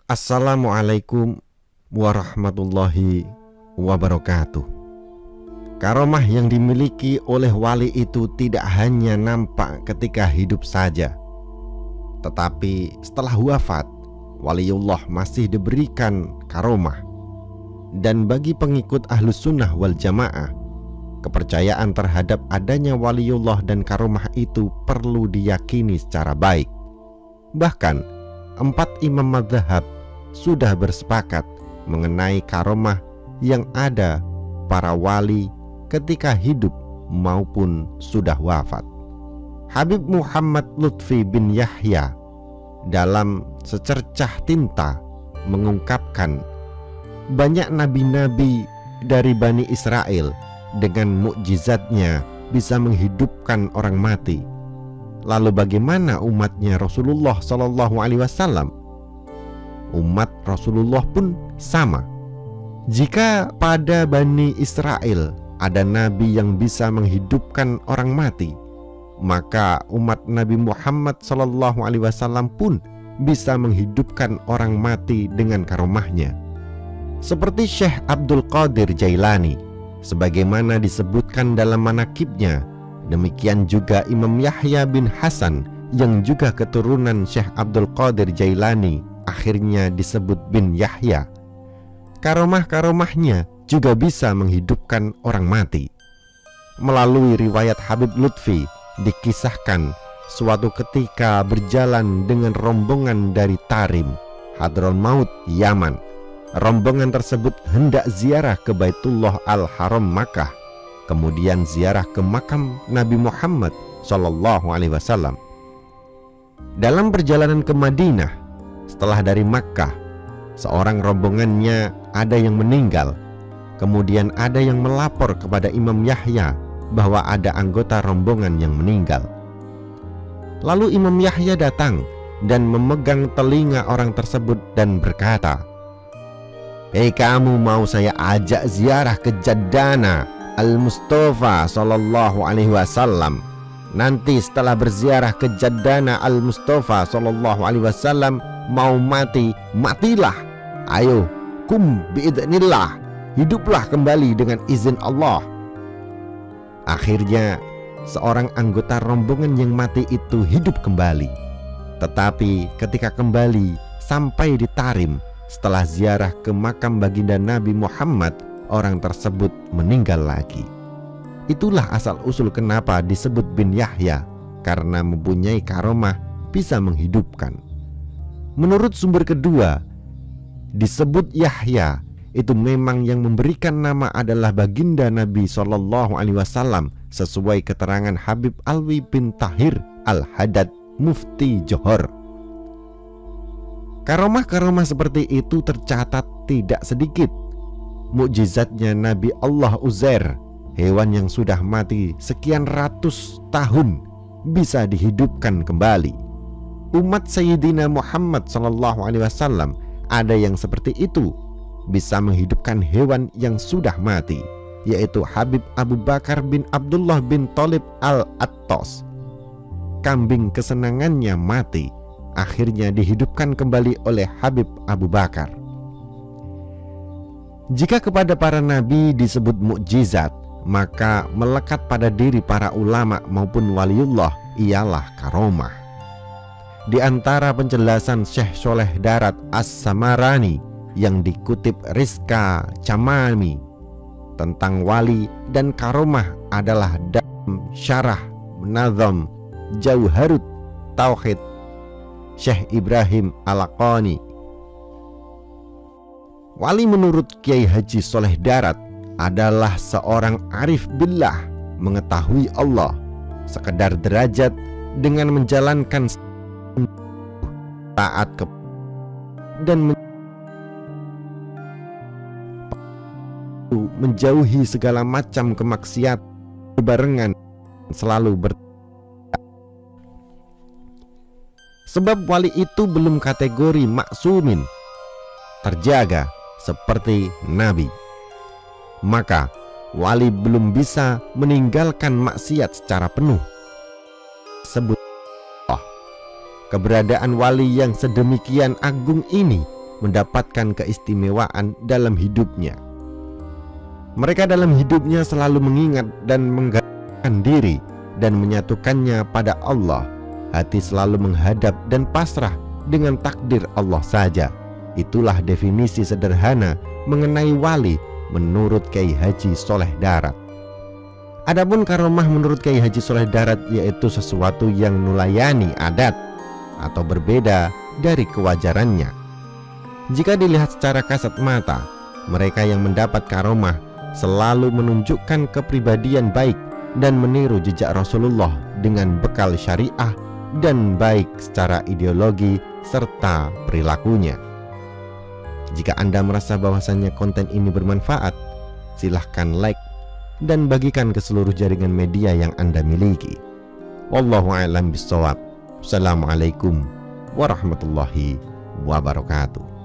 Assalamualaikum warahmatullahi wabarakatuh. Karomah yang dimiliki oleh wali itu tidak hanya nampak ketika hidup saja, tetapi setelah wafat, waliullah masih diberikan karomah. Dan bagi pengikut Ahlus Sunnah wal Jamaah, kepercayaan terhadap adanya waliullah dan karomah itu perlu diyakini secara baik. Bahkan 4 imam mazhab sudah bersepakat mengenai karomah yang ada para wali ketika hidup maupun sudah wafat. Habib Muhammad Lutfi bin Yahya dalam Secercah Tinta mengungkapkan, banyak nabi-nabi dari Bani Israel dengan mukjizatnya bisa menghidupkan orang mati. Lalu bagaimana umatnya Rasulullah SAW? Umat Rasulullah pun sama. Jika pada Bani Israel ada nabi yang bisa menghidupkan orang mati, maka umat Nabi Muhammad SAW pun bisa menghidupkan orang mati dengan karomahnya. Seperti Syekh Abdul Qadir Jailani, sebagaimana disebutkan dalam manakibnya, demikian juga Imam Yahya bin Hasan yang juga keturunan Syekh Abdul Qadir Jailani akhirnya disebut bin Yahya. Karomah-karomahnya juga bisa menghidupkan orang mati. Melalui riwayat Habib Lutfi dikisahkan suatu ketika berjalan dengan rombongan dari Tarim, Hadramaut, Yaman. Rombongan tersebut hendak ziarah ke Baitullah Al-Haram Makkah, kemudian ziarah ke makam Nabi Muhammad SAW. Dalam perjalanan ke Madinah, setelah dari Makkah, seorang rombongannya ada yang meninggal. Kemudian ada yang melapor kepada Imam Yahya bahwa ada anggota rombongan yang meninggal. Lalu Imam Yahya datang dan memegang telinga orang tersebut dan berkata, "Hei, kamu mau saya ajak ziarah ke Jaddana Al-Mustafa SAW. Nanti setelah berziarah ke Jaddana Al-Mustafa SAW, mau mati, matilah. Ayo, kum biidznillah, hiduplah kembali dengan izin Allah." Akhirnya seorang anggota rombongan yang mati itu hidup kembali. Tetapi ketika kembali sampai di Tarim, setelah ziarah ke makam baginda Nabi Muhammad, orang tersebut meninggal lagi. Itulah asal-usul kenapa disebut bin Yahya, karena mempunyai karomah bisa menghidupkan. Menurut sumber kedua, disebut Yahya itu memang yang memberikan nama adalah baginda Nabi SAW, sesuai keterangan Habib Alwi bin Tahir Al-Haddad, Mufti Johor. Karomah-karomah seperti itu tercatat tidak sedikit. Mukjizatnya Nabi Allah Uzair, hewan yang sudah mati sekian ratus tahun, bisa dihidupkan kembali. Umat Sayyidina Muhammad SAW ada yang seperti itu, bisa menghidupkan hewan yang sudah mati, yaitu Habib Abu Bakar bin Abdullah bin Thalib Al-Attas. Kambing kesenangannya mati, akhirnya dihidupkan kembali oleh Habib Abu Bakar. Jika kepada para nabi disebut mukjizat, maka melekat pada diri para ulama maupun waliullah ialah karomah. Di antara penjelasan Syekh Soleh Darat As-Samarani yang dikutip Rizka Camami tentang wali dan karomah adalah dalam Syarah Nazam Jauharut Tauhid Syekh Ibrahim Al-Laqani. Wali menurut Kiai Haji Soleh Darat adalah seorang arif billah, mengetahui Allah, sekedar derajat dengan menjalankan taat dan menjauhi segala macam kemaksiatan berbarengan, selalu sebab wali itu belum kategori maksumin, terjaga seperti nabi. Maka wali belum bisa meninggalkan maksiat secara penuh. Sebut keberadaan wali yang sedemikian agung ini mendapatkan keistimewaan dalam hidupnya. Mereka dalam hidupnya selalu mengingat dan menggantungkan diri dan menyatukannya pada Allah. Hati selalu menghadap dan pasrah dengan takdir Allah saja. Itulah definisi sederhana mengenai wali menurut Kiai Haji Soleh Darat. Adapun karomah menurut Kiai Haji Soleh Darat yaitu sesuatu yang nulayani adat atau berbeda dari kewajarannya. Jika dilihat secara kasat mata, mereka yang mendapat karomah selalu menunjukkan kepribadian baik dan meniru jejak Rasulullah dengan bekal syariah dan baik secara ideologi serta perilakunya. Jika Anda merasa bahwasannya konten ini bermanfaat, silahkan like dan bagikan ke seluruh jaringan media yang Anda miliki. Wallahu a'lam bishawab. Assalamualaikum warahmatullahi wabarakatuh.